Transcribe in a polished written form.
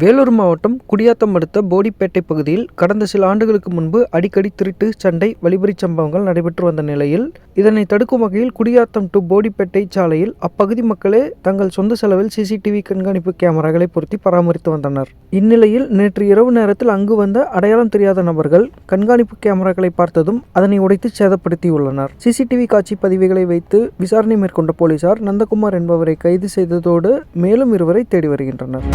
வேலூர் மாவட்டம் குடியாத்தம் அடுத்த போடிப்பேட்டை பகுதியில் கடந்த சில ஆண்டுகளுக்கு முன்பு அடிக்கடி திருட்டு, சண்டை, வழிப்பறி சம்பவங்கள் நடைபெற்று வந்த நிலையில் இதனை தடுக்கும் வகையில் குடியாத்தம் டு போடிப்பேட்டை சாலையில் அப்பகுதி மக்களே தங்கள் சொந்த செலவில் சிசிடிவி கண்காணிப்பு கேமராக்களை பொருத்தி பராமரித்து வந்தனர். இந்நிலையில் நேற்று இரவு நேரத்தில் அங்கு வந்த அடையாளம் தெரியாத நபர்கள் கண்காணிப்பு கேமராக்களை பார்த்ததும் அதனை உடைத்து சேதப்படுத்தியுள்ளனர். சிசிடிவி காட்சி பதிவுகளை வைத்து விசாரணை மேற்கொண்ட போலீசார் நந்தகுமார் என்பவரை கைது செய்ததோடு மேலும் இருவரை தேடி வருகின்றனர்.